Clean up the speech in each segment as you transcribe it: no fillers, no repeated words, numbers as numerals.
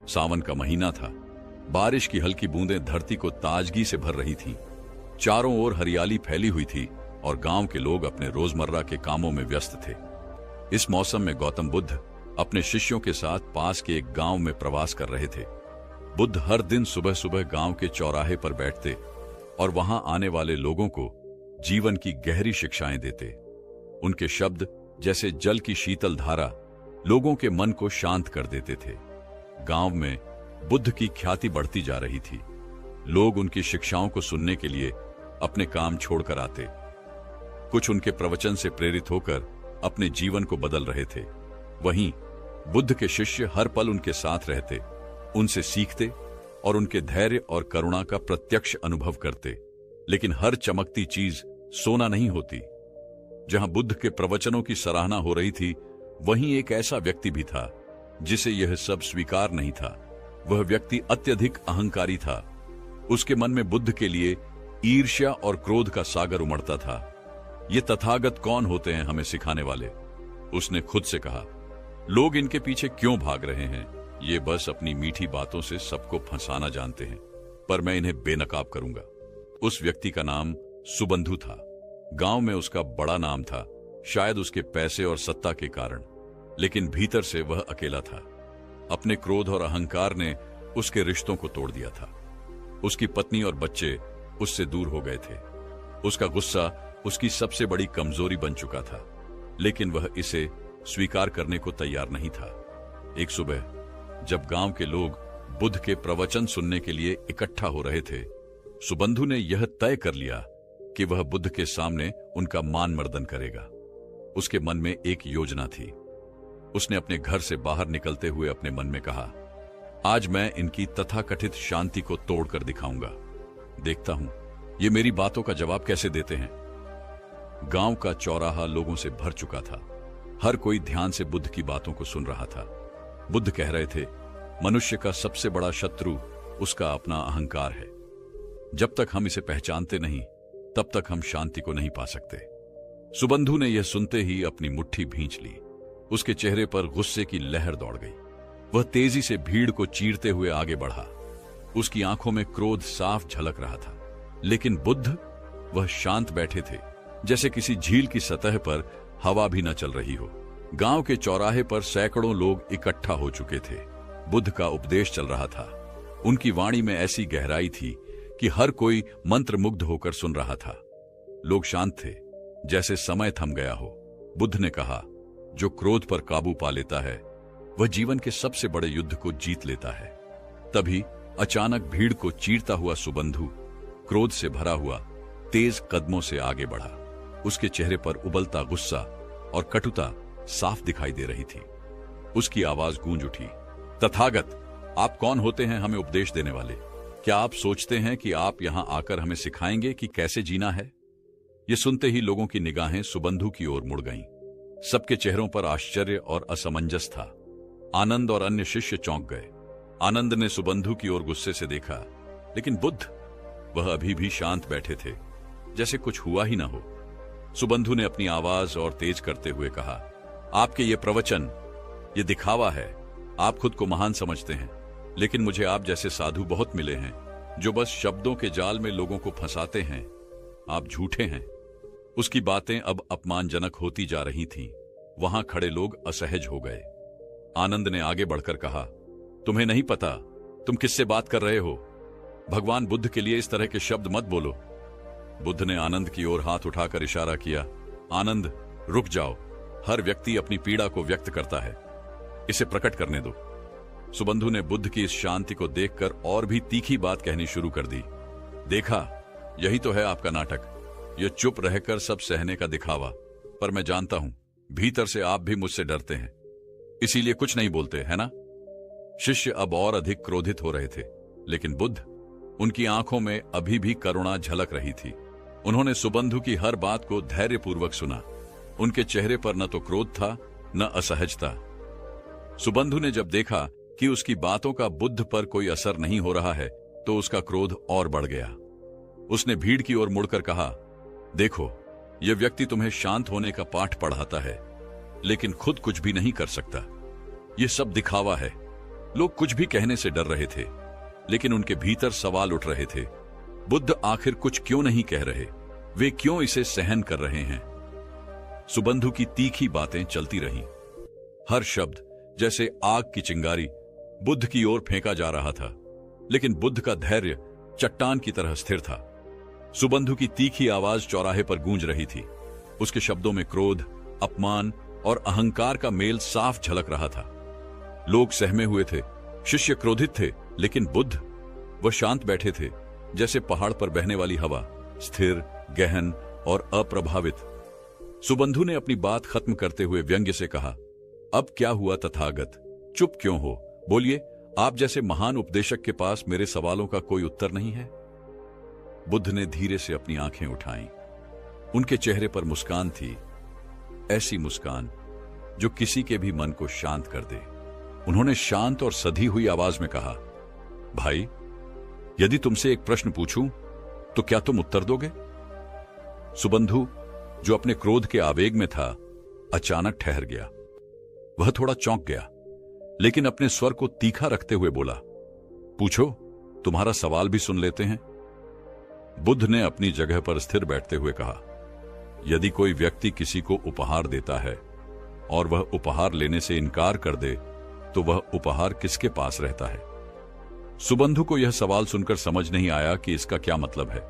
सावन का महीना था। बारिश की हल्की बूंदें धरती को ताजगी से भर रही थीं। चारों ओर हरियाली फैली हुई थी और गांव के लोग अपने रोजमर्रा के कामों में व्यस्त थे। इस मौसम में गौतम बुद्ध अपने शिष्यों के साथ पास के एक गांव में प्रवास कर रहे थे। बुद्ध हर दिन सुबह सुबह गांव के चौराहे पर बैठते और वहां आने वाले लोगों को जीवन की गहरी शिक्षाएं देते। उनके शब्द जैसे जल की शीतल धारा लोगों के मन को शांत कर देते थे। गांव में बुद्ध की ख्याति बढ़ती जा रही थी। लोग उनकी शिक्षाओं को सुनने के लिए अपने काम छोड़कर आते। कुछ उनके प्रवचन से प्रेरित होकर अपने जीवन को बदल रहे थे। वहीं बुद्ध के शिष्य हर पल उनके साथ रहते, उनसे सीखते और उनके धैर्य और करुणा का प्रत्यक्ष अनुभव करते। लेकिन हर चमकती चीज सोना नहीं होती। जहां बुद्ध के प्रवचनों की सराहना हो रही थी, वहीं एक ऐसा व्यक्ति भी था जिसे यह सब स्वीकार नहीं था। वह व्यक्ति अत्यधिक अहंकारी था। उसके मन में बुद्ध के लिए ईर्ष्या और क्रोध का सागर उमड़ता था। ये तथागत कौन होते हैं हमें सिखाने वाले? उसने खुद से कहा। लोग इनके पीछे क्यों भाग रहे हैं? ये बस अपनी मीठी बातों से सबको फंसाना जानते हैं, पर मैं इन्हें बेनकाब करूंगा। उस व्यक्ति का नाम सुबंधु था। गांव में उसका बड़ा नाम था, शायद उसके पैसे और सत्ता के कारण, लेकिन भीतर से वह अकेला था। अपने क्रोध और अहंकार ने उसके रिश्तों को तोड़ दिया था। उसकी पत्नी और बच्चे उससे दूर हो गए थे। उसका गुस्सा उसकी सबसे बड़ी कमजोरी बन चुका था, लेकिन वह इसे स्वीकार करने को तैयार नहीं था। एक सुबह जब गांव के लोग बुद्ध के प्रवचन सुनने के लिए इकट्ठा हो रहे थे, सुबंधु ने यह तय कर लिया कि वह बुद्ध के सामने उनका मान मर्दन करेगा। उसके मन में एक योजना थी। उसने अपने घर से बाहर निकलते हुए अपने मन में कहा, आज मैं इनकी तथाकथित शांति को तोड़कर दिखाऊंगा। देखता हूं ये मेरी बातों का जवाब कैसे देते हैं। गांव का चौराहा लोगों से भर चुका था। हर कोई ध्यान से बुद्ध की बातों को सुन रहा था। बुद्ध कह रहे थे, मनुष्य का सबसे बड़ा शत्रु उसका अपना अहंकार है। जब तक हम इसे पहचानते नहीं, तब तक हम शांति को नहीं पा सकते। सुबंधु ने यह सुनते ही अपनी मुट्ठी भींच ली। उसके चेहरे पर गुस्से की लहर दौड़ गई। वह तेजी से भीड़ को चीरते हुए आगे बढ़ा। उसकी आंखों में क्रोध साफ झलक रहा था। लेकिन बुद्ध, वह शांत बैठे थे, जैसे किसी झील की सतह पर हवा भी न चल रही हो। गांव के चौराहे पर सैकड़ों लोग इकट्ठा हो चुके थे। बुद्ध का उपदेश चल रहा था। उनकी वाणी में ऐसी गहराई थी कि हर कोई मंत्रमुग्ध होकर सुन रहा था। लोग शांत थे, जैसे समय थम गया हो। बुद्ध ने कहा, जो क्रोध पर काबू पा लेता है वह जीवन के सबसे बड़े युद्ध को जीत लेता है। तभी अचानक भीड़ को चीरता हुआ सुबंधु क्रोध से भरा हुआ तेज कदमों से आगे बढ़ा। उसके चेहरे पर उबलता गुस्सा और कटुता साफ दिखाई दे रही थी। उसकी आवाज गूंज उठी, तथागत, आप कौन होते हैं हमें उपदेश देने वाले? क्या आप सोचते हैं कि आप यहां आकर हमें सिखाएंगे कि कैसे जीना है? ये सुनते ही लोगों की निगाहें सुबंधु की ओर मुड़ गईं। सबके चेहरों पर आश्चर्य और असमंजस था। आनंद और अन्य शिष्य चौंक गए। आनंद ने सुबंधु की ओर गुस्से से देखा, लेकिन बुद्ध, वह अभी भी शांत बैठे थे, जैसे कुछ हुआ ही ना हो। सुबंधु ने अपनी आवाज और तेज करते हुए कहा, आपके ये प्रवचन, ये दिखावा है। आप खुद को महान समझते हैं, लेकिन मुझे आप जैसे साधु बहुत मिले हैं जो बस शब्दों के जाल में लोगों को फंसाते हैं। आप झूठे हैं। उसकी बातें अब अपमानजनक होती जा रही थीं। वहां खड़े लोग असहज हो गए। आनंद ने आगे बढ़कर कहा, तुम्हें नहीं पता तुम किससे बात कर रहे हो? भगवान बुद्ध के लिए इस तरह के शब्द मत बोलो। बुद्ध ने आनंद की ओर हाथ उठाकर इशारा किया, आनंद, रुक जाओ। हर व्यक्ति अपनी पीड़ा को व्यक्त करता है, इसे प्रकट करने दो। सुबंधु ने बुद्ध की इस शांति को देखकर और भी तीखी बात कहनी शुरू कर दी। देखा, यही तो है आपका नाटक, यह चुप रहकर सब सहने का दिखावा। पर मैं जानता हूं, भीतर से आप भी मुझसे डरते हैं, इसीलिए कुछ नहीं बोलते, है ना? शिष्य अब और अधिक क्रोधित हो रहे थे, लेकिन बुद्ध, उनकी आंखों में अभी भी करुणा झलक रही थी। उन्होंने सुबंधु की हर बात को धैर्यपूर्वक सुना। उनके चेहरे पर न तो क्रोध था, न असहजता। सुबंधु ने जब देखा कि उसकी बातों का बुद्ध पर कोई असर नहीं हो रहा है, तो उसका क्रोध और बढ़ गया। उसने भीड़ की ओर मुड़कर कहा, देखो, यह व्यक्ति तुम्हें शांत होने का पाठ पढ़ाता है, लेकिन खुद कुछ भी नहीं कर सकता। यह सब दिखावा है। लोग कुछ भी कहने से डर रहे थे, लेकिन उनके भीतर सवाल उठ रहे थे। बुद्ध आखिर कुछ क्यों नहीं कह रहे? वे क्यों इसे सहन कर रहे हैं? सुबंधु की तीखी बातें चलती रहीं। हर शब्द जैसे आग की चिंगारी बुद्ध की ओर फेंका जा रहा था, लेकिन बुद्ध का धैर्य चट्टान की तरह स्थिर था। सुबंधु की तीखी आवाज चौराहे पर गूंज रही थी। उसके शब्दों में क्रोध, अपमान और अहंकार का मेल साफ झलक रहा था। लोग सहमे हुए थे, शिष्य क्रोधित थे, लेकिन बुद्ध, वह शांत बैठे थे, जैसे पहाड़ पर बहने वाली हवा, स्थिर, गहन और अप्रभावित। सुबंधु ने अपनी बात खत्म करते हुए व्यंग्य से कहा, अब क्या हुआ तथागत? चुप क्यों हो? बोलिए, आप जैसे महान उपदेशक के पास मेरे सवालों का कोई उत्तर नहीं है? बुद्ध ने धीरे से अपनी आंखें उठाईं। उनके चेहरे पर मुस्कान थी, ऐसी मुस्कान जो किसी के भी मन को शांत कर दे। उन्होंने शांत और सधी हुई आवाज में कहा, भाई, यदि तुमसे एक प्रश्न पूछूं तो क्या तुम उत्तर दोगे? सुबंधु, जो अपने क्रोध के आवेग में था, अचानक ठहर गया। वह थोड़ा चौंक गया, लेकिन अपने स्वर को तीखा रखते हुए बोला, पूछो, तुम्हारा सवाल भी सुन लेते हैं। बुद्ध ने अपनी जगह पर स्थिर बैठते हुए कहा, यदि कोई व्यक्ति किसी को उपहार देता है और वह उपहार लेने से इनकार कर दे, तो वह उपहार किसके पास रहता है? सुबंधु को यह सवाल सुनकर समझ नहीं आया कि इसका क्या मतलब है।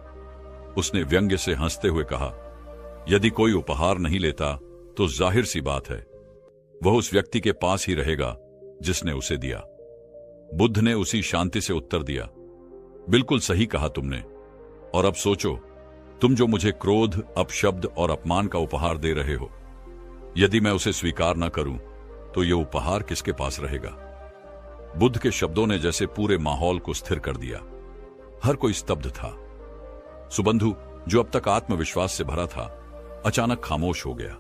उसने व्यंग्य से हंसते हुए कहा, यदि कोई उपहार नहीं लेता तो जाहिर सी बात है, वह उस व्यक्ति के पास ही रहेगा जिसने उसे दिया। बुद्ध ने उसी शांति से उत्तर दिया, बिल्कुल सही कहा तुमने। और अब सोचो, तुम जो मुझे क्रोध, अपशब्द और अपमान का उपहार दे रहे हो, यदि मैं उसे स्वीकार न करूं तो यह उपहार किसके पास रहेगा? बुद्ध के शब्दों ने जैसे पूरे माहौल को स्थिर कर दिया। हर कोई स्तब्ध था। सुबंधु, जो अब तक आत्मविश्वास से भरा था, अचानक खामोश हो गया।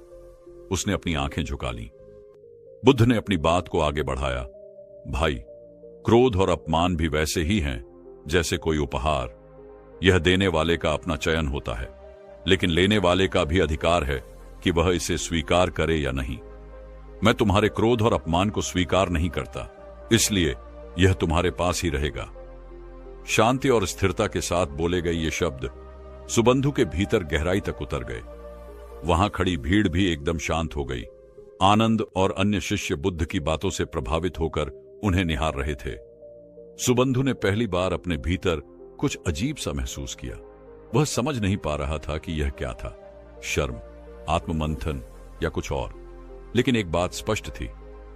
उसने अपनी आंखें झुका लीं। बुद्ध ने अपनी बात को आगे बढ़ाया, भाई, क्रोध और अपमान भी वैसे ही हैं जैसे कोई उपहार। यह देने वाले का अपना चयन होता है, लेकिन लेने वाले का भी अधिकार है कि वह इसे स्वीकार करे या नहीं। मैं तुम्हारे क्रोध और अपमान को स्वीकार नहीं करता, इसलिए यह तुम्हारे पास ही रहेगा। शांति और स्थिरता के साथ बोले गए ये शब्द सुबंधु के भीतर गहराई तक उतर गए। वहां खड़ी भीड़ भी एकदम शांत हो गई। आनंद और अन्य शिष्य बुद्ध की बातों से प्रभावित होकर उन्हें निहार रहे थे। सुबंधु ने पहली बार अपने भीतर कुछ अजीब सा महसूस किया। वह समझ नहीं पा रहा था कि यह क्या था, शर्म, आत्ममंथन या कुछ और। लेकिन एक बात स्पष्ट थी,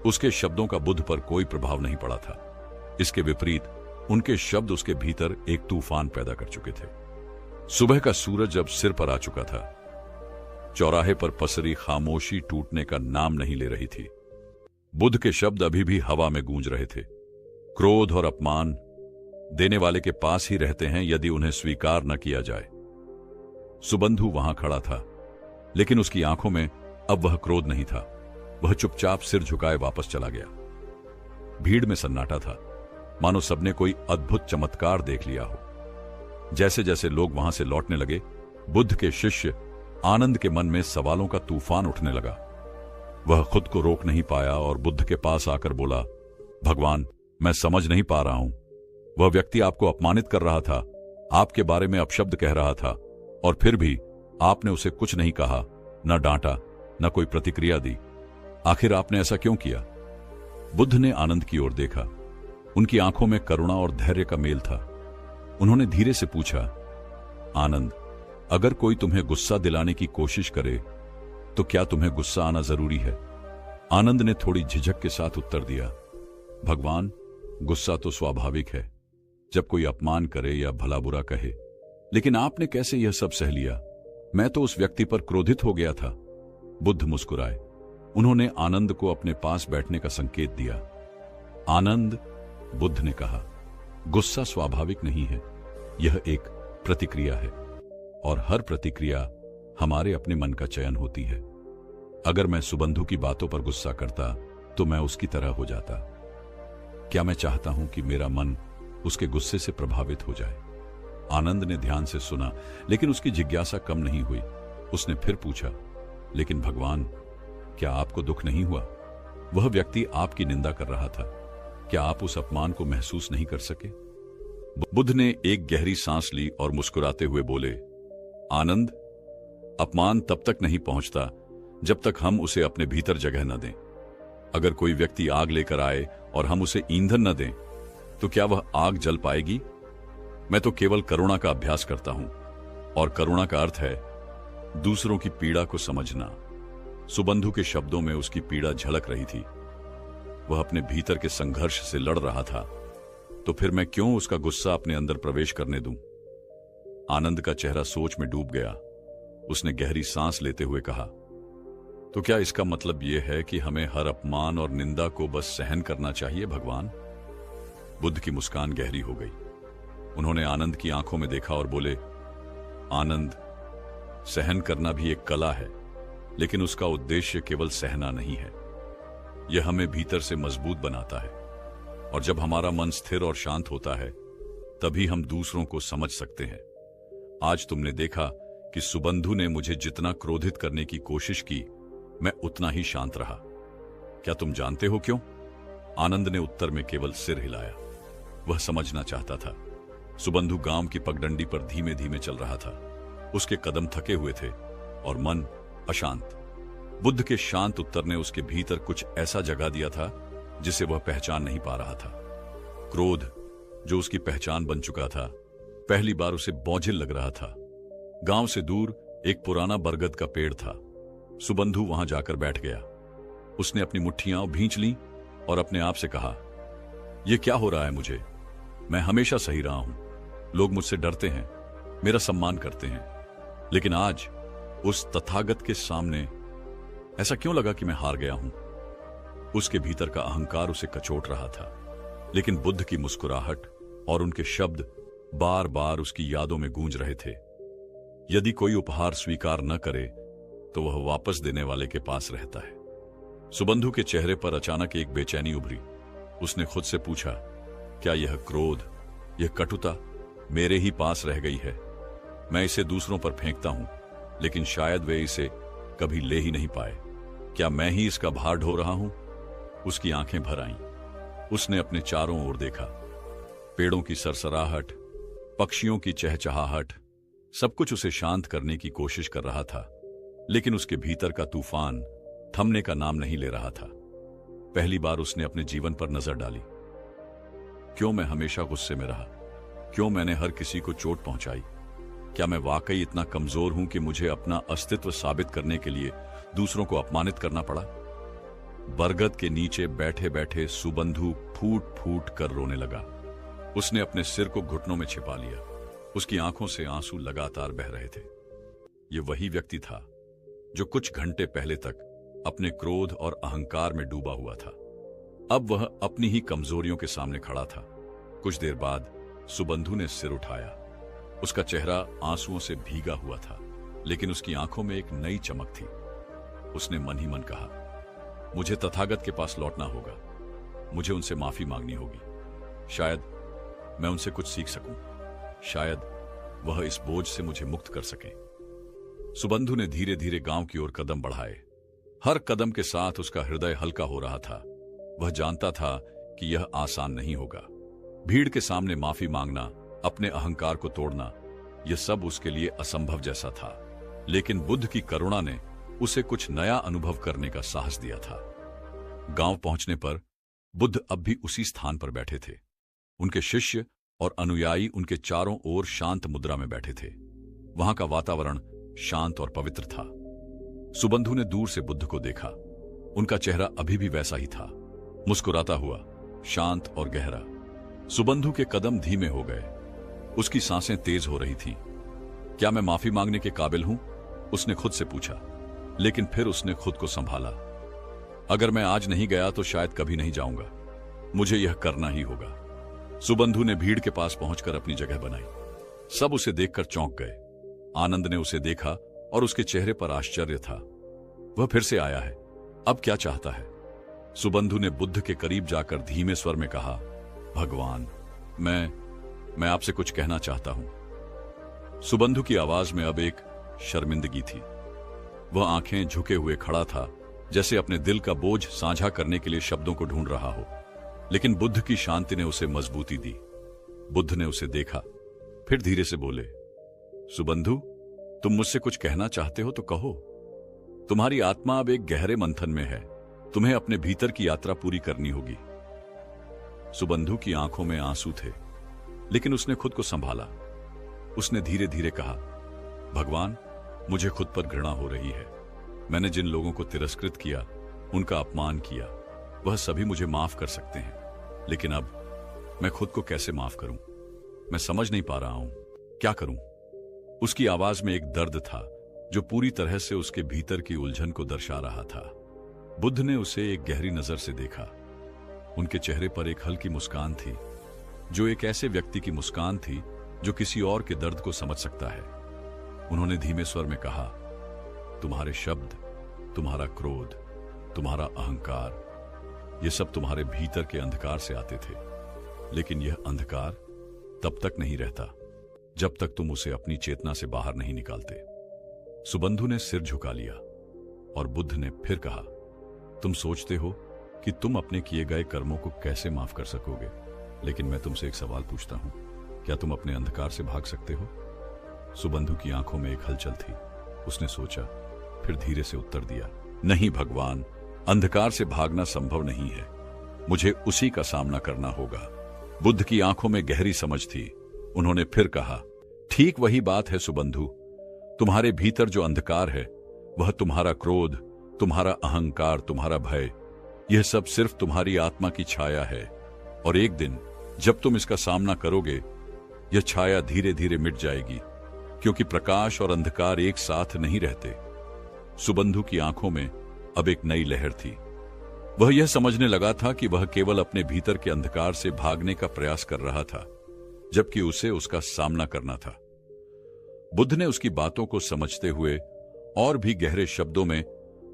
उसके शब्दों का बुद्ध पर कोई प्रभाव नहीं पड़ा था। इसके विपरीत उनके शब्द उसके भीतर एक तूफान पैदा कर चुके थे। सुबह का सूरज अब सिर पर आ चुका था। चौराहे पर पसरी खामोशी टूटने का नाम नहीं ले रही थी। बुद्ध के शब्द अभी भी हवा में गूंज रहे थे। क्रोध और अपमान देने वाले के पास ही रहते हैं यदि उन्हें स्वीकार न किया जाए। सुबंधु वहां खड़ा था, लेकिन उसकी आंखों में अब वह क्रोध नहीं था। वह चुपचाप सिर झुकाए वापस चला गया। भीड़ में सन्नाटा था, मानो सबने कोई अद्भुत चमत्कार देख लिया हो। जैसे जैसे लोग वहां से लौटने लगे, बुद्ध के शिष्य आनंद के मन में सवालों का तूफान उठने लगा। वह खुद को रोक नहीं पाया और बुद्ध के पास आकर बोला, भगवान, मैं समझ नहीं पा रहा हूं। वह व्यक्ति आपको अपमानित कर रहा था, आपके बारे में अपशब्द कह रहा था, और फिर भी आपने उसे कुछ नहीं कहा, न डांटा, न कोई प्रतिक्रिया दी। आखिर आपने ऐसा क्यों किया? बुद्ध ने आनंद की ओर देखा। उनकी आंखों में करुणा और धैर्य का मेल था। उन्होंने धीरे से पूछा, आनंद, अगर कोई तुम्हें गुस्सा दिलाने की कोशिश करे तो क्या तुम्हें गुस्सा आना जरूरी है? आनंद ने थोड़ी झिझक के साथ उत्तर दिया, भगवान, गुस्सा तो स्वाभाविक है जब कोई अपमान करे या भला बुरा कहे, लेकिन आपने कैसे यह सब सह लिया? मैं तो उस व्यक्ति पर क्रोधित हो गया था। बुद्ध मुस्कुराए। उन्होंने आनंद को अपने पास बैठने का संकेत दिया। आनंद, बुद्ध ने कहा, गुस्सा स्वाभाविक नहीं है, यह एक प्रतिक्रिया है, और हर प्रतिक्रिया हमारे अपने मन का चयन होती है। अगर मैं सुबंधु की बातों पर गुस्सा करता तो मैं उसकी तरह हो जाता। क्या मैं चाहता हूं कि मेरा मन उसके गुस्से से प्रभावित हो जाए? आनंद ने ध्यान से सुना, लेकिन उसकी जिज्ञासा कम नहीं हुई। उसने फिर पूछा, लेकिन भगवान, क्या आपको दुख नहीं हुआ? वह व्यक्ति आपकी निंदा कर रहा था। क्या आप उस अपमान को महसूस नहीं कर सके? बुद्ध ने एक गहरी सांस ली और मुस्कुराते हुए बोले, आनंद, अपमान तब तक नहीं पहुंचता जब तक हम उसे अपने भीतर जगह न दें। अगर कोई व्यक्ति आग लेकर आए और हम उसे ईंधन न दें, तो क्या वह आग जल पाएगी? मैं तो केवल करुणा का अभ्यास करता हूं, और करुणा का अर्थ है दूसरों की पीड़ा को समझना। सुबंधु के शब्दों में उसकी पीड़ा झलक रही थी। वह अपने भीतर के संघर्ष से लड़ रहा था, तो फिर मैं क्यों उसका गुस्सा अपने अंदर प्रवेश करने दूं? आनंद का चेहरा सोच में डूब गया। उसने गहरी सांस लेते हुए कहा, तो क्या इसका मतलब यह है कि हमें हर अपमान और निंदा को बस सहन करना चाहिए भगवान? बुद्ध की मुस्कान गहरी हो गई। उन्होंने आनंद की आंखों में देखा और बोले, आनंद, सहन करना भी एक कला है, लेकिन उसका उद्देश्य केवल सहना नहीं है। यह हमें भीतर से मजबूत बनाता है, और जब हमारा मन स्थिर और शांत होता है, तभी हम दूसरों को समझ सकते हैं। आज तुमने देखा कि सुबंधु ने मुझे जितना क्रोधित करने की कोशिश की, मैं उतना ही शांत रहा। क्या तुम जानते हो क्यों? आनंद ने उत्तर में केवल सिर हिलाया। वह समझना चाहता था। सुबंधु गांव की पगडंडी पर धीमे धीमे चल रहा था। उसके कदम थके हुए थे और मन अशांत। बुद्ध के शांत उत्तर ने उसके भीतर कुछ ऐसा जगा दिया था जिसे वह पहचान नहीं पा रहा था। क्रोध, जो उसकी पहचान बन चुका था, पहली बार उसे बोझिल लग रहा था। गांव से दूर एक पुराना बरगद का पेड़ था। सुबंधु वहां जाकर बैठ गया। उसने अपनी मुट्ठियां भींच लीं और अपने आप से कहा, यह क्या हो रहा है मुझे? मैं हमेशा सही रहा हूं। लोग मुझसे डरते हैं, मेरा सम्मान करते हैं, लेकिन आज उस तथागत के सामने ऐसा क्यों लगा कि मैं हार गया हूं? उसके भीतर का अहंकार उसे कचोट रहा था, लेकिन बुद्ध की मुस्कुराहट और उनके शब्द बार बार उसकी यादों में गूंज रहे थे। यदि कोई उपहार स्वीकार न करे तो वह वापस देने वाले के पास रहता है। सुबंधु के चेहरे पर अचानक एक बेचैनी उभरी। उसने खुद से पूछा, क्या यह क्रोध, यह कटुता मेरे ही पास रह गई है? मैं इसे दूसरों पर फेंकता हूं, लेकिन शायद वे इसे कभी ले ही नहीं पाए। क्या मैं ही इसका भार ढो रहा हूं? उसकी आंखें भर आईं। उसने अपने चारों ओर देखा। पेड़ों की सरसराहट, पक्षियों की चहचहाहट, सब कुछ उसे शांत करने की कोशिश कर रहा था, लेकिन उसके भीतर का तूफान थमने का नाम नहीं ले रहा था। पहली बार उसने अपने जीवन पर नजर डाली। क्यों मैं हमेशा गुस्से में रहा? क्यों मैंने हर किसी को चोट पहुंचाई? क्या मैं वाकई इतना कमजोर हूं कि मुझे अपना अस्तित्व साबित करने के लिए दूसरों को अपमानित करना पड़ा? बरगद के नीचे बैठे बैठे सुबंधु फूट फूट कर रोने लगा। उसने अपने सिर को घुटनों में छिपा लिया। उसकी आंखों से आंसू लगातार बह रहे थे। यह वही व्यक्ति था जो कुछ घंटे पहले तक अपने क्रोध और अहंकार में डूबा हुआ था। अब वह अपनी ही कमजोरियों के सामने खड़ा था। कुछ देर बाद सुबंधु ने सिर उठाया। उसका चेहरा आंसुओं से भीगा हुआ था, लेकिन उसकी आंखों में एक नई चमक थी। उसने मन ही मन कहा, मुझे तथागत के पास लौटना होगा। मुझे उनसे माफी मांगनी होगी। शायद मैं उनसे कुछ सीख सकूं। शायद वह इस बोझ से मुझे मुक्त कर सकें। सुबंधु ने धीरे धीरे गांव की ओर कदम बढ़ाए। हर कदम के साथ उसका हृदय हल्का हो रहा था। वह जानता था कि यह आसान नहीं होगा। भीड़ के सामने माफी मांगना, अपने अहंकार को तोड़ना, यह सब उसके लिए असंभव जैसा था। लेकिन बुद्ध की करुणा ने उसे कुछ नया अनुभव करने का साहस दिया था। गांव पहुंचने पर बुद्ध अब भी उसी स्थान पर बैठे थे। उनके शिष्य और अनुयायी उनके चारों ओर शांत मुद्रा में बैठे थे। वहां का वातावरण शांत और पवित्र था। सुबंधु ने दूर से बुद्ध को देखा। उनका चेहरा अभी भी वैसा ही था, मुस्कुराता हुआ, शांत और गहरा। सुबंधु के कदम धीमे हो गए। उसकी सांसें तेज हो रही थीं। क्या मैं माफी मांगने के काबिल हूं? उसने खुद से पूछा, लेकिन फिर उसने खुद को संभाला। अगर मैं आज नहीं गया तो शायद कभी नहीं जाऊंगा। मुझे यह करना ही होगा। सुबंधु ने भीड़ के पास पहुंचकर अपनी जगह बनाई। सब उसे देखकर चौंक गए। आनंद ने उसे देखा और उसके चेहरे पर आश्चर्य था। वह फिर से आया है, अब क्या चाहता है? सुबंधु ने बुद्ध के करीब जाकर धीमे स्वर में कहा, भगवान, मैं आपसे कुछ कहना चाहता हूं। सुबंधु की आवाज में अब एक शर्मिंदगी थी। वह आंखें झुके हुए खड़ा था, जैसे अपने दिल का बोझ साझा करने के लिए शब्दों को ढूंढ रहा हो। लेकिन बुद्ध की शांति ने उसे मजबूती दी। बुद्ध ने उसे देखा, फिर धीरे से बोले, सुबंधु, तुम मुझसे कुछ कहना चाहते हो तो कहो। तुम्हारी आत्मा अब एक गहरे मंथन में है, तुम्हें अपने भीतर की यात्रा पूरी करनी होगी। सुबंधु की आंखों में आंसू थे, लेकिन उसने खुद को संभाला। उसने धीरे धीरे कहा, भगवान, मुझे खुद पर घृणा हो रही है। मैंने जिन लोगों को तिरस्कृत किया, उनका अपमान किया, वह सभी मुझे माफ कर सकते हैं, लेकिन अब मैं खुद को कैसे माफ करूं? मैं समझ नहीं पा रहा हूं, क्या करूं? उसकी आवाज में एक दर्द था जो पूरी तरह से उसके भीतर की उलझन को दर्शा रहा था। बुद्ध ने उसे एक गहरी नजर से देखा। उनके चेहरे पर एक हल्की मुस्कान थी, जो एक ऐसे व्यक्ति की मुस्कान थी जो किसी और के दर्द को समझ सकता है। उन्होंने धीमे स्वर में कहा, तुम्हारे शब्द, तुम्हारा क्रोध, तुम्हारा अहंकार, ये सब तुम्हारे भीतर के अंधकार से आते थे, लेकिन यह अंधकार तब तक नहीं रहता जब तक तुम उसे अपनी चेतना से बाहर नहीं निकालते। सुबंधु ने सिर झुका लिया और बुद्ध ने फिर कहा, तुम सोचते हो कि तुम अपने किए गए कर्मों को कैसे माफ कर सकोगे, लेकिन मैं तुमसे एक सवाल पूछता हूं, क्या तुम अपने अंधकार से भाग सकते हो? सुबंधु की आंखों में एक हलचल थी। उसने सोचा, फिर धीरे से उत्तर दिया, नहीं भगवान, अंधकार से भागना संभव नहीं है, मुझे उसी का सामना करना होगा। बुद्ध की आंखों में गहरी समझ थी। उन्होंने फिर कहा, ठीक वही बात है सुबंधु, तुम्हारे भीतर जो अंधकार है, वह तुम्हारा क्रोध, तुम्हारा अहंकार, तुम्हारा भय, यह सब सिर्फ तुम्हारी आत्मा की छाया है, और एक दिन जब तुम इसका सामना करोगे, यह छाया धीरे धीरे मिट जाएगी, क्योंकि प्रकाश और अंधकार एक साथ नहीं रहते। सुबंधु की आंखों में अब एक नई लहर थी। वह यह समझने लगा था कि वह केवल अपने भीतर के अंधकार से भागने का प्रयास कर रहा था, जबकि उसे उसका सामना करना था। बुद्ध ने उसकी बातों को समझते हुए और भी गहरे शब्दों में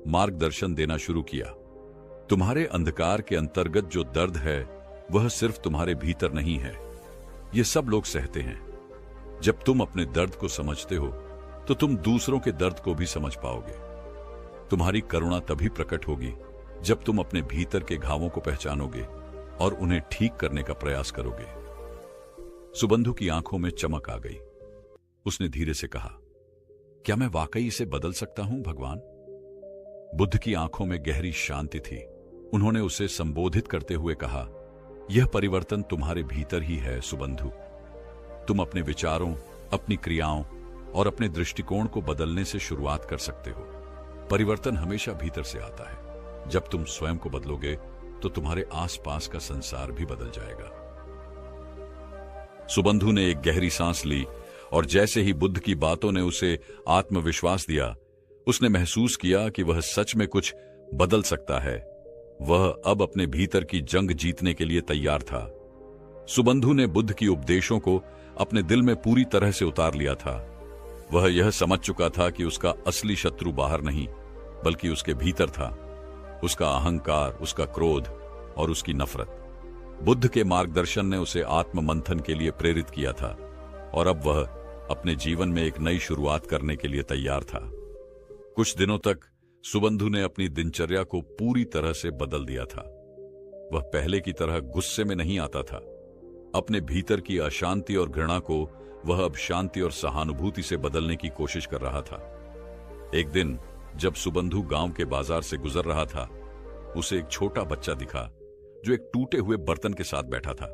मार्गदर्शन देना शुरू किया। तुम्हारे अंधकार के अंतर्गत जो दर्द है, वह सिर्फ तुम्हारे भीतर नहीं है, ये सब लोग सहते हैं। जब तुम अपने दर्द को समझते हो, तो तुम दूसरों के दर्द को भी समझ पाओगे। तुम्हारी करुणा तभी प्रकट होगी जब तुम अपने भीतर के घावों को पहचानोगे और उन्हें ठीक करने का प्रयास करोगे। सुबंधु की आंखों में चमक आ गई। उसने धीरे से कहा, क्या मैं वाकई इसे बदल सकता हूं भगवान? बुद्ध की आंखों में गहरी शांति थी। उन्होंने उसे संबोधित करते हुए कहा, यह परिवर्तन तुम्हारे भीतर ही है सुबंधु। तुम अपने विचारों, अपनी क्रियाओं और अपने दृष्टिकोण को बदलने से शुरुआत कर सकते हो। परिवर्तन हमेशा भीतर से आता है। जब तुम स्वयं को बदलोगे, तो तुम्हारे आसपास का संसार भी बदल जाएगा। सुबंधु ने एक गहरी सांस ली, और जैसे ही बुद्ध की बातों ने उसे आत्मविश्वास दिया, उसने महसूस किया कि वह सच में कुछ बदल सकता है। वह अब अपने भीतर की जंग जीतने के लिए तैयार था। सुबंधु ने बुद्ध की उपदेशों को अपने दिल में पूरी तरह से उतार लिया था। वह यह समझ चुका था कि उसका असली शत्रु बाहर नहीं, बल्कि उसके भीतर था। उसका अहंकार, उसका क्रोध और उसकी नफरत। बुद्ध के मार्गदर्शन ने उसे आत्म मंथन के लिए प्रेरित किया था, और अब वह अपने जीवन में एक नई शुरुआत करने के लिए तैयार था। कुछ दिनों तक सुबंधु ने अपनी दिनचर्या को पूरी तरह से बदल दिया था। वह पहले की तरह गुस्से में नहीं आता था। अपने भीतर की अशांति और घृणा को वह अब शांति और सहानुभूति से बदलने की कोशिश कर रहा था। एक दिन जब सुबंधु गांव के बाजार से गुजर रहा था, उसे एक छोटा बच्चा दिखा जो एक टूटे हुए बर्तन के साथ बैठा था।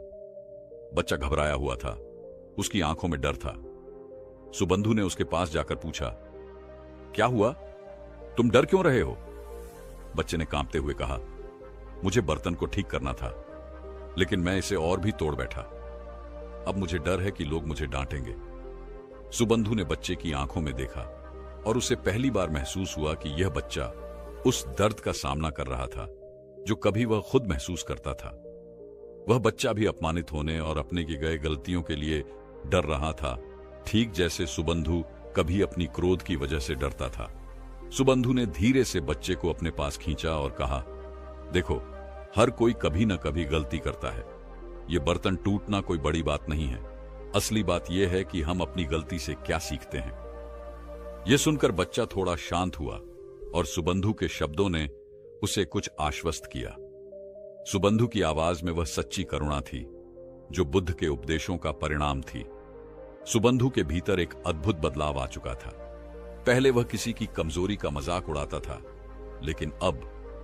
बच्चा घबराया हुआ था, उसकी आंखों में डर था। सुबंधु ने उसके पास जाकर पूछा, क्या हुआ, तुम डर क्यों रहे हो? बच्चे ने कांपते हुए कहा, मुझे बर्तन को ठीक करना था, लेकिन मैं इसे और भी तोड़ बैठा। अब मुझे डर है कि लोग मुझे डांटेंगे। सुबंधु ने बच्चे की आंखों में देखा, और उसे पहली बार महसूस हुआ कि यह बच्चा उस दर्द का सामना कर रहा था जो कभी वह खुद महसूस करता था। वह बच्चा भी अपमानित होने और अपने की गए गलतियों के लिए डर रहा था, ठीक जैसे सुबंधु कभी अपनी क्रोध की वजह से डरता था। सुबंधु ने धीरे से बच्चे को अपने पास खींचा और कहा, देखो, हर कोई कभी न कभी गलती करता है। यह बर्तन टूटना कोई बड़ी बात नहीं है। असली बात यह है कि हम अपनी गलती से क्या सीखते हैं। यह सुनकर बच्चा थोड़ा शांत हुआ, और सुबंधु के शब्दों ने उसे कुछ आश्वस्त किया। सुबंधु की आवाज में वह सच्ची करुणा थी जो बुद्ध के उपदेशों का परिणाम थी। सुबंधु के भीतर एक अद्भुत बदलाव आ चुका था। पहले वह किसी की कमजोरी का मजाक उड़ाता था, लेकिन अब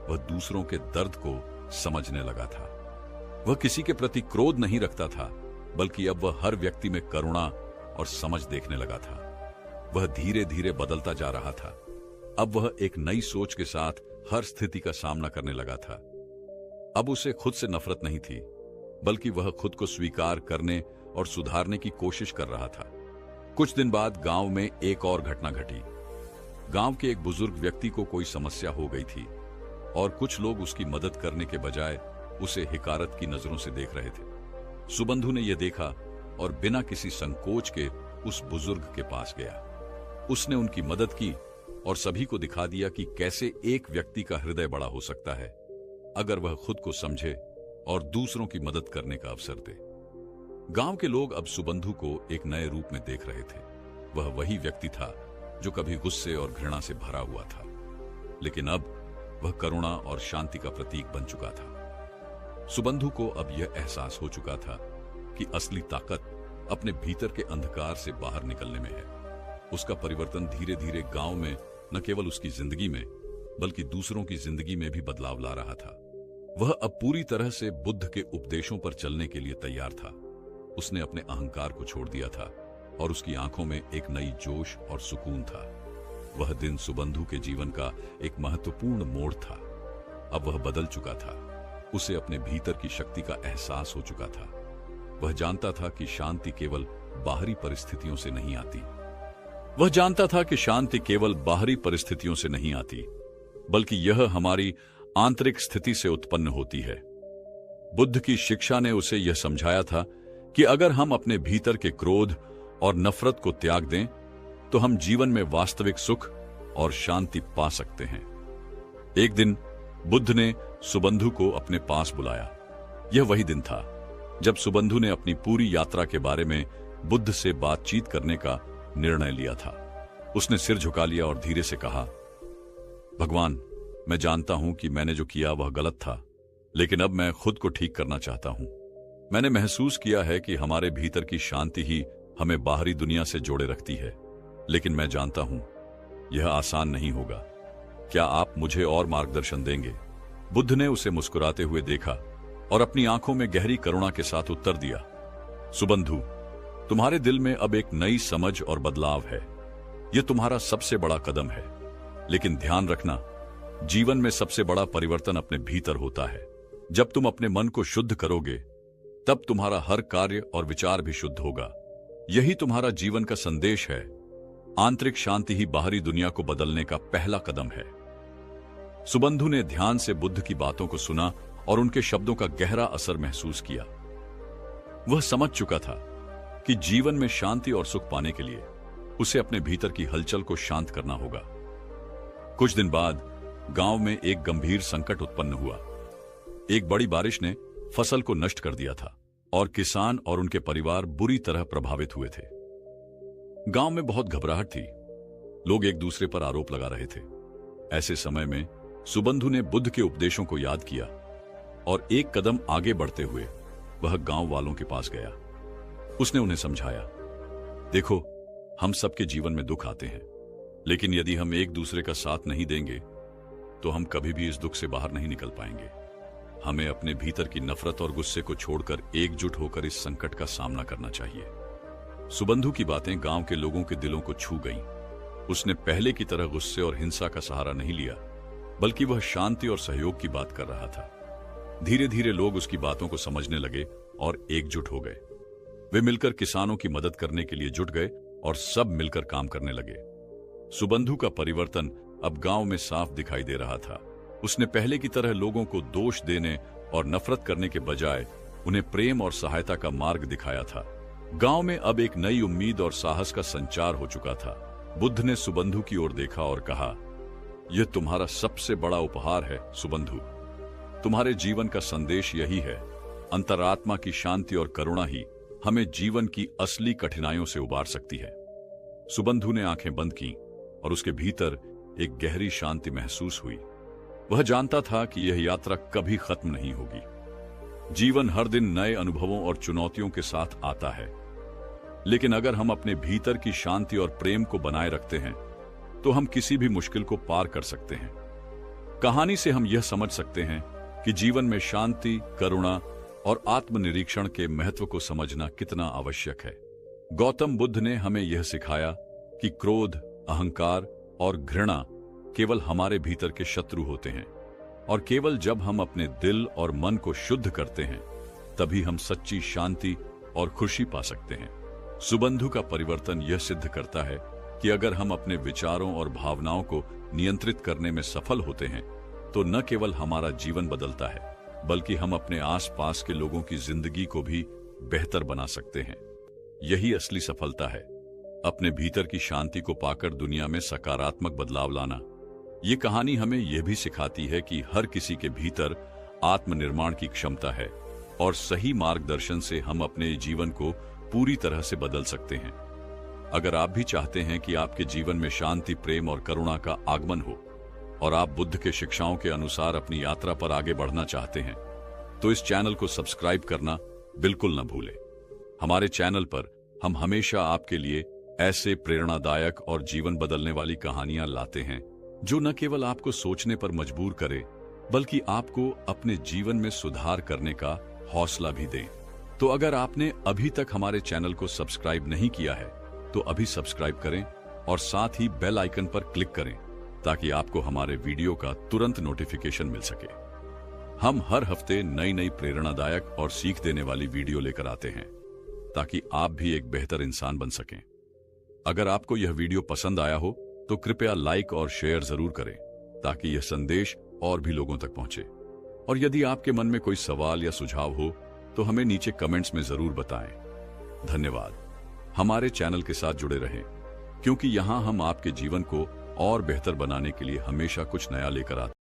वह दूसरों के दर्द को समझने लगा था। वह किसी के प्रति क्रोध नहीं रखता था, बल्कि अब वह हर व्यक्ति में करुणा और समझ देखने लगा था। वह धीरे धीरे बदलता जा रहा था। अब वह एक नई सोच के साथ हर स्थिति का सामना करने लगा था। अब उसे खुद से नफरत नहीं थी, बल्कि वह खुद को स्वीकार करने और सुधारने की कोशिश कर रहा था। कुछ दिन बाद गांव में एक और घटना घटी। गांव के एक बुजुर्ग व्यक्ति को कोई समस्या हो गई थी और कुछ लोग उसकी मदद करने के बजाय उसे हिकारत की नजरों से देख रहे थे। सुबंधु ने यह देखा और बिना किसी संकोच के उस बुजुर्ग के पास गया। उसने उनकी मदद की और सभी को दिखा दिया कि कैसे एक व्यक्ति का हृदय बड़ा हो सकता है अगर वह खुद को समझे और दूसरों की मदद करने का अवसर दे। गांव के लोग अब सुबंधु को एक नए रूप में देख रहे थे। वह वही व्यक्ति था जो कभी गुस्से और घृणा से भरा हुआ था, लेकिन अब वह करुणा और शांति का प्रतीक बन चुका था। सुबंधु को अब यह एहसास हो चुका था कि असली ताकत अपने भीतर के अंधकार से बाहर निकलने में है। उसका परिवर्तन धीरे धीरे गांव में न केवल उसकी जिंदगी में, बल्कि दूसरों की जिंदगी में भी बदलाव ला रहा था। वह अब पूरी तरह से बुद्ध के उपदेशों पर चलने के लिए तैयार था। उसने अपने अहंकार को छोड़ दिया था और उसकी आंखों में एक नई जोश और सुकून था। वह दिन सुबंधु के जीवन का एक महत्वपूर्ण मोड़ था। अब वह बदल चुका था। उसे अपने भीतर की शक्ति का एहसास हो चुका था। वह जानता था कि शांति केवल बाहरी परिस्थितियों से नहीं आती। वह जानता था कि शांति केवल बाहरी परिस्थितियों से नहीं आती, बल्कि यह हमारी आंतरिक स्थिति से उत्पन्न होती है। बुद्ध की शिक्षा ने उसे यह समझाया था कि अगर हम अपने भीतर के क्रोध और नफरत को त्याग दें, तो हम जीवन में वास्तविक सुख और शांति पा सकते हैं। एक दिन बुद्ध ने सुबंधु को अपने पास बुलाया। यह वही दिन था जब सुबंधु ने अपनी पूरी यात्रा के बारे में बुद्ध से बातचीत करने का निर्णय लिया था। उसने सिर झुका लिया और धीरे से कहा, भगवान, मैं जानता हूं कि मैंने जो किया वह गलत था, लेकिन अब मैं खुद को ठीक करना चाहता हूं। मैंने महसूस किया है कि हमारे भीतर की शांति ही हमें बाहरी दुनिया से जोड़े रखती है, लेकिन मैं जानता हूं यह आसान नहीं होगा। क्या आप मुझे और मार्गदर्शन देंगे? बुद्ध ने उसे मुस्कुराते हुए देखा और अपनी आंखों में गहरी करुणा के साथ उत्तर दिया, सुबंधु, तुम्हारे दिल में अब एक नई समझ और बदलाव है। यह तुम्हारा सबसे बड़ा कदम है, लेकिन ध्यान रखना, जीवन में सबसे बड़ा परिवर्तन अपने भीतर होता है। जब तुम अपने मन को शुद्ध करोगे, तब तुम्हारा हर कार्य और विचार भी शुद्ध होगा। यही तुम्हारा जीवन का संदेश है। आंतरिक शांति ही बाहरी दुनिया को बदलने का पहला कदम है। सुबंधु ने ध्यान से बुद्ध की बातों को सुना और उनके शब्दों का गहरा असर महसूस किया। वह समझ चुका था कि जीवन में शांति और सुख पाने के लिए उसे अपने भीतर की हलचल को शांत करना होगा। कुछ दिन बाद गांव में एक गंभीर संकट उत्पन्न हुआ। एक बड़ी बारिश ने फसल को नष्ट कर दिया था और किसान और उनके परिवार बुरी तरह प्रभावित हुए थे। गांव में बहुत घबराहट थी। लोग एक दूसरे पर आरोप लगा रहे थे। ऐसे समय में सुबंधु ने बुद्ध के उपदेशों को याद किया और एक कदम आगे बढ़ते हुए वह गांव वालों के पास गया। उसने उन्हें समझाया, देखो, हम सबके जीवन में दुख आते हैं, लेकिन यदि हम एक दूसरे का साथ नहीं देंगे तो हम कभी भी इस दुख से बाहर नहीं निकल पाएंगे। हमें अपने भीतर की नफरत और गुस्से को छोड़कर एकजुट होकर इस संकट का सामना करना चाहिए। सुबंधु की बातें गांव के लोगों के दिलों को छू गईं। उसने पहले की तरह गुस्से और हिंसा का सहारा नहीं लिया, बल्कि वह शांति और सहयोग की बात कर रहा था। धीरे धीरे लोग उसकी बातों को समझने लगे और एकजुट हो गए। वे मिलकर किसानों की मदद करने के लिए जुट गए और सब मिलकर काम करने लगे। सुबंधु का परिवर्तन अब गांव में साफ दिखाई दे रहा था। उसने पहले की तरह लोगों को दोष देने और नफरत करने के बजाय उन्हें प्रेम और सहायता का मार्ग दिखाया था। गांव में अब एक नई उम्मीद और साहस का संचार हो चुका था। बुद्ध ने सुबंधु की ओर देखा और कहा, यह तुम्हारा सबसे बड़ा उपहार है सुबंधु। तुम्हारे जीवन का संदेश यही है। अंतरात्मा की शांति और करुणा ही हमें जीवन की असली कठिनाइयों से उबार सकती है। सुबंधु ने आंखें बंद की और उसके भीतर एक गहरी शांति महसूस हुई। वह जानता था कि यह यात्रा कभी खत्म नहीं होगी। जीवन हर दिन नए अनुभवों और चुनौतियों के साथ आता है, लेकिन अगर हम अपने भीतर की शांति और प्रेम को बनाए रखते हैं तो हम किसी भी मुश्किल को पार कर सकते हैं। कहानी से हम यह समझ सकते हैं कि जीवन में शांति, करुणा और आत्मनिरीक्षण के महत्व को समझना कितना आवश्यक है। गौतम बुद्ध ने हमें यह सिखाया कि क्रोध, अहंकार और घृणा केवल हमारे भीतर के शत्रु होते हैं, और केवल जब हम अपने दिल और मन को शुद्ध करते हैं तभी हम सच्ची शांति और खुशी पा सकते हैं। सुबंधु का परिवर्तन यह सिद्ध करता है कि अगर हम अपने विचारों और भावनाओं को नियंत्रित करने में सफल होते हैं तो न केवल हमारा जीवन बदलता है, बल्कि हम अपने आसपास के लोगों की जिंदगी को भी बेहतर बना सकते हैं। यही असली सफलता है, अपने भीतर की शांति को पाकर दुनिया में सकारात्मक बदलाव लाना। ये कहानी हमें यह भी सिखाती है कि हर किसी के भीतर आत्मनिर्माण की क्षमता है और सही मार्गदर्शन से हम अपने जीवन को पूरी तरह से बदल सकते हैं। अगर आप भी चाहते हैं कि आपके जीवन में शांति, प्रेम और करुणा का आगमन हो और आप बुद्ध के शिक्षाओं के अनुसार अपनी यात्रा पर आगे बढ़ना चाहते हैं, तो इस चैनल को सब्सक्राइब करना बिल्कुल न भूलें। हमारे चैनल पर हम हमेशा आपके लिए ऐसे प्रेरणादायक और जीवन बदलने वाली कहानियां लाते हैं जो न केवल आपको सोचने पर मजबूर करे, बल्कि आपको अपने जीवन में सुधार करने का हौसला भी दें। तो अगर आपने अभी तक हमारे चैनल को सब्सक्राइब नहीं किया है तो अभी सब्सक्राइब करें और साथ ही बेल आइकन पर क्लिक करें ताकि आपको हमारे वीडियो का तुरंत नोटिफिकेशन मिल सके। हम हर हफ्ते नई नई प्रेरणादायक और सीख देने वाली वीडियो लेकर आते हैं ताकि आप भी एक बेहतर इंसान बन सकें। अगर आपको यह वीडियो पसंद आया हो तो कृपया लाइक और शेयर जरूर करें ताकि यह संदेश और भी लोगों तक पहुंचे। और यदि आपके मन में कोई सवाल या सुझाव हो तो हमें नीचे कमेंट्स में जरूर बताएं। धन्यवाद। हमारे चैनल के साथ जुड़े रहें, क्योंकि यहां हम आपके जीवन को और बेहतर बनाने के लिए हमेशा कुछ नया लेकर आते हैं।